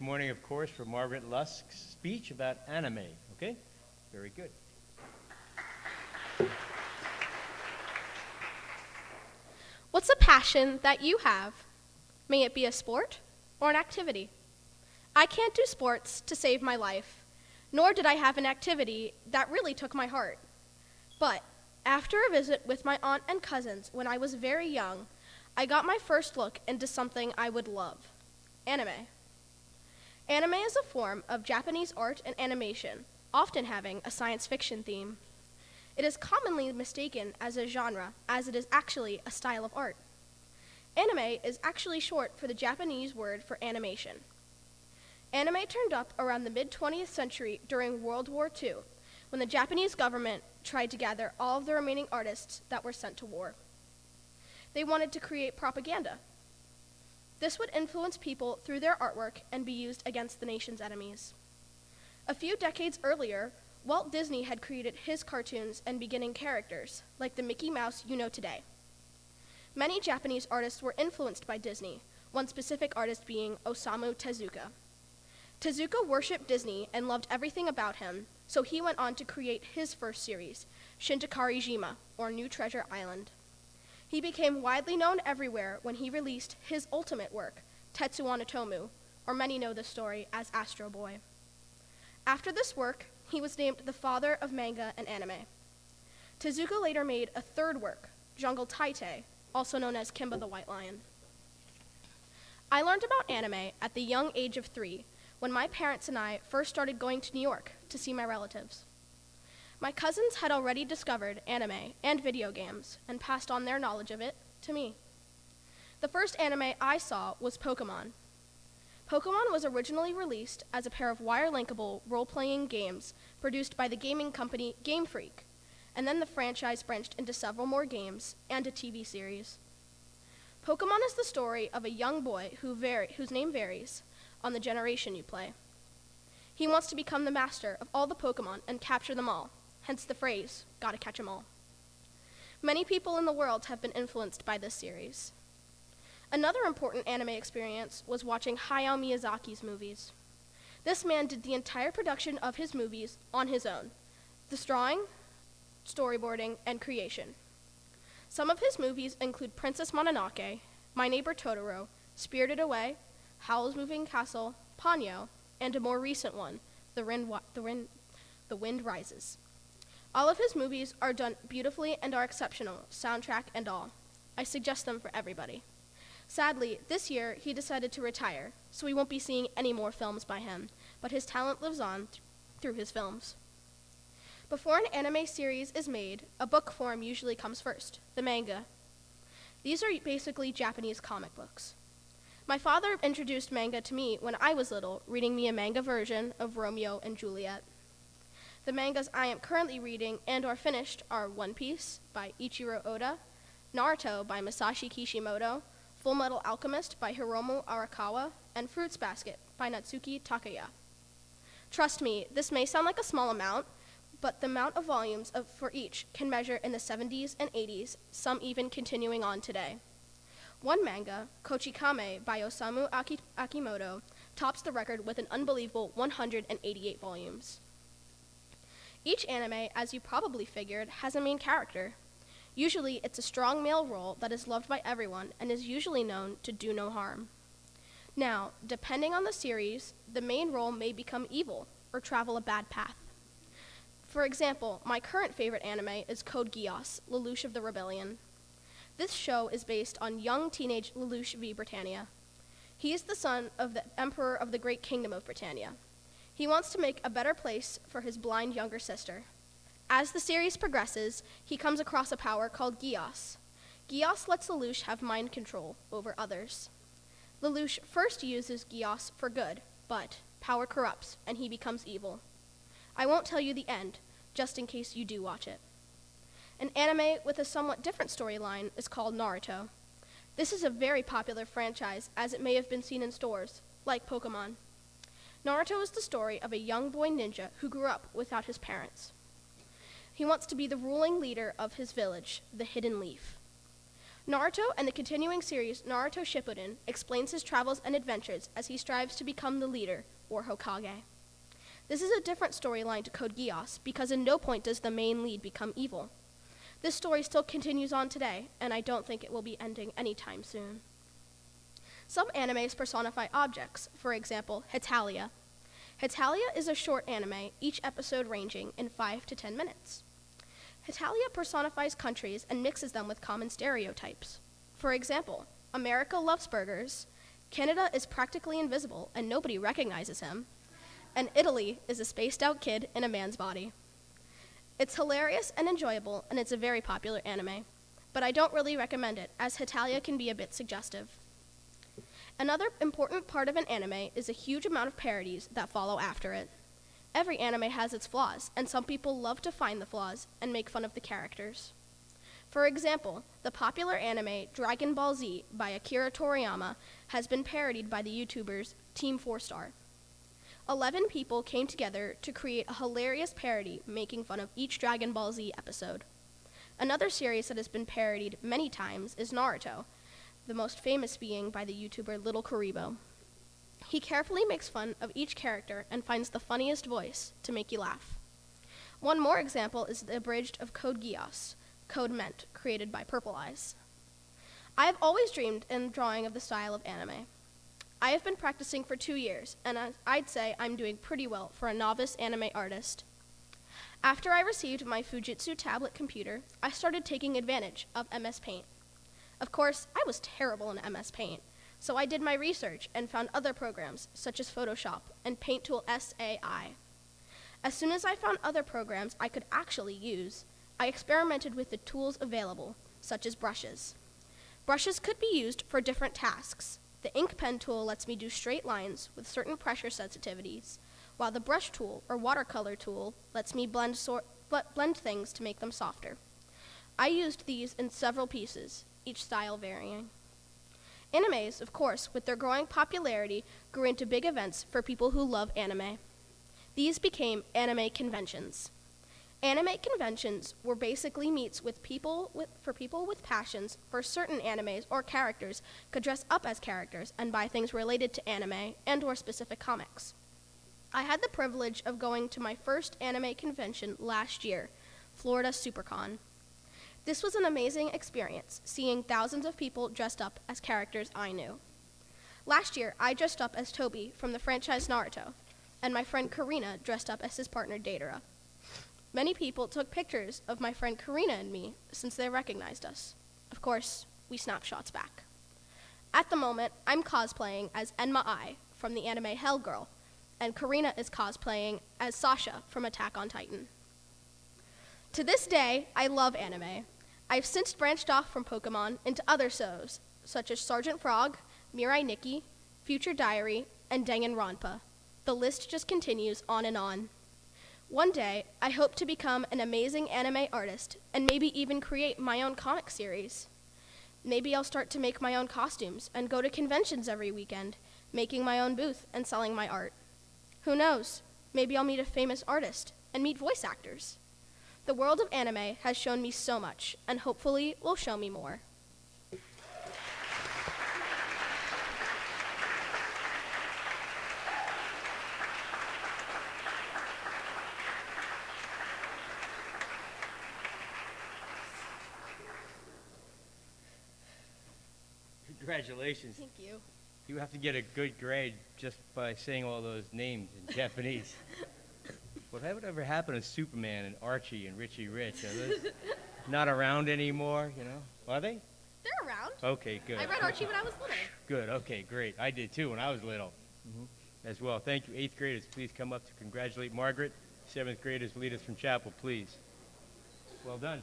morning, of course, for Margaret Lusk's speech about anime, okay? Very good. What's a passion that you have? May it be a sport or an activity? I can't do sports to save my life, nor did I have an activity that really took my heart. But after a visit with my aunt and cousins when I was very young, I got my first look into something I would love: anime. Anime is a form of Japanese art and animation, often having a science fiction theme. It is commonly mistaken as a genre, as it is actually a style of art. Anime is actually short for the Japanese word for animation. Anime turned up around the mid-20th century during World War II, when the Japanese government tried to gather all of the remaining artists that were sent to war. They wanted to create propaganda. This would influence people through their artwork and be used against the nation's enemies. A few decades earlier, Walt Disney had created his cartoons and beginning characters, like the Mickey Mouse you know today. Many Japanese artists were influenced by Disney, one specific artist being Osamu Tezuka. Tezuka worshipped Disney and loved everything about him, so he went on to create his first series, Shintakari-jima, or New Treasure Island. He became widely known everywhere when he released his ultimate work, Tetsuo no Tomu, or many know the story as Astro Boy. After this work, he was named the father of manga and anime. Tezuka later made a third work, Jungle Taitei, also known as Kimba the White Lion. I learned about anime at the young age of 3, when my parents and I first started going to New York to see my relatives. My cousins had already discovered anime and video games and passed on their knowledge of it to me. The first anime I saw was Pokemon. Pokemon was originally released as a pair of wire-linkable role-playing games produced by the gaming company Game Freak, and then the franchise branched into several more games and a TV series. Pokemon is the story of a young boy whose name varies on the generation you play. He wants to become the master of all the Pokemon and capture them all, hence the phrase, "gotta catch 'em all." Many people in the world have been influenced by this series. Another important anime experience was watching Hayao Miyazaki's movies. This man did the entire production of his movies on his own, the drawing, storyboarding, and creation. Some of his movies include Princess Mononoke, My Neighbor Totoro, Spirited Away, Howl's Moving Castle, Ponyo, and a more recent one, The Wind Rises. All of his movies are done beautifully and are exceptional, soundtrack and all. I suggest them for everybody. Sadly, this year he decided to retire, so we won't be seeing any more films by him, but his talent lives on through his films. Before an anime series is made, a book form usually comes first, the manga. These are basically Japanese comic books. My father introduced manga to me when I was little, reading me a manga version of Romeo and Juliet. The mangas I am currently reading and are finished are One Piece by Ichiro Oda, Naruto by Masashi Kishimoto, Fullmetal Alchemist by Hiromu Arakawa, and Fruits Basket by Natsuki Takaya. Trust me, this may sound like a small amount, but the amount of volumes for each can measure in the 70s and 80s, some even continuing on today. One manga, Kochikame by Osamu Akimoto, tops the record with an unbelievable 188 volumes. Each anime, as you probably figured, has a main character. Usually, it's a strong male role that is loved by everyone and is usually known to do no harm. Now, depending on the series, the main role may become evil or travel a bad path. For example, my current favorite anime is Code Geass, Lelouch of the Rebellion. This show is based on young teenage Lelouch v. Britannia. He is the son of the Emperor of the Great Kingdom of Britannia. He wants to make a better place for his blind younger sister. As the series progresses, he comes across a power called Geass. Geass lets Lelouch have mind control over others. Lelouch first uses Geass for good, but power corrupts and he becomes evil. I won't tell you the end, just in case you do watch it. An anime with a somewhat different storyline is called Naruto. This is a very popular franchise, as it may have been seen in stores, like Pokemon. Naruto is the story of a young boy ninja who grew up without his parents. He wants to be the ruling leader of his village, the Hidden Leaf. Naruto and the continuing series Naruto Shippuden explains his travels and adventures as he strives to become the leader, or Hokage. This is a different storyline to Code Geass because in no point does the main lead become evil. This story still continues on today, and I don't think it will be ending anytime soon. Some animes personify objects, for example, Hetalia. Hetalia is a short anime, each episode ranging in 5 to 10 minutes. Hetalia personifies countries and mixes them with common stereotypes. For example, America loves burgers, Canada is practically invisible and nobody recognizes him, and Italy is a spaced out kid in a man's body. It's hilarious and enjoyable, and it's a very popular anime, but I don't really recommend it as Hetalia can be a bit suggestive. Another important part of an anime is a huge amount of parodies that follow after it. Every anime has its flaws, and some people love to find the flaws and make fun of the characters. For example, the popular anime Dragon Ball Z by Akira Toriyama has been parodied by the YouTubers Team 4-Star. 11 people came together to create a hilarious parody making fun of each Dragon Ball Z episode. Another series that has been parodied many times is Naruto, the most famous being by the YouTuber Little Karibo. He carefully makes fun of each character and finds the funniest voice to make you laugh. One more example is the abridged of Code Geass, Code Ment, created by Purple Eyes. I have always dreamed in drawing of the style of anime. I have been practicing for 2 years, and I'd say I'm doing pretty well for a novice anime artist. After I received my Fujitsu tablet computer, I started taking advantage of MS Paint. Of course, I was terrible in MS Paint, so I did my research and found other programs, such as Photoshop and Paint Tool SAI. As soon as I found other programs I could actually use, I experimented with the tools available, such as brushes. Brushes could be used for different tasks. The ink pen tool lets me do straight lines with certain pressure sensitivities, while the brush tool or watercolor tool lets me blend things to make them softer. I used these in several pieces, each style varying. Animes, of course, with their growing popularity, grew into big events for people who love anime. These became anime conventions. Anime conventions were basically meets for people with passions for certain animes or characters could dress up as characters and buy things related to anime and or specific comics. I had the privilege of going to my first anime convention last year, Florida SuperCon. This was an amazing experience, seeing thousands of people dressed up as characters I knew. Last year, I dressed up as Toby from the franchise Naruto, and my friend Karina dressed up as his partner Deidara. Many people took pictures of my friend Karina and me since they recognized us. Of course, we snapped shots back. At the moment, I'm cosplaying as Enma Ai from the anime Hellgirl, and Karina is cosplaying as Sasha from Attack on Titan. To this day, I love anime. I've since branched off from Pokemon into other shows, such as Sergeant Frog, Mirai Nikki, Future Diary, and Danganronpa. The list just continues on and on. One day, I hope to become an amazing anime artist and maybe even create my own comic series. Maybe I'll start to make my own costumes and go to conventions every weekend, making my own booth and selling my art. Who knows? Maybe I'll meet a famous artist and meet voice actors. The world of anime has shown me so much, and hopefully will show me more. Congratulations. Thank you. You have to get a good grade just by saying all those names in Japanese. What would ever happen to Superman and Archie and Richie Rich? Are those not around anymore, you know? Are they? They're around. Okay, good. I read Archie when I was little. Good, okay, great. I did too when I was little as well. Thank you. 8th graders, please come up to congratulate Margaret. 7th graders, lead us from chapel, please. Well done.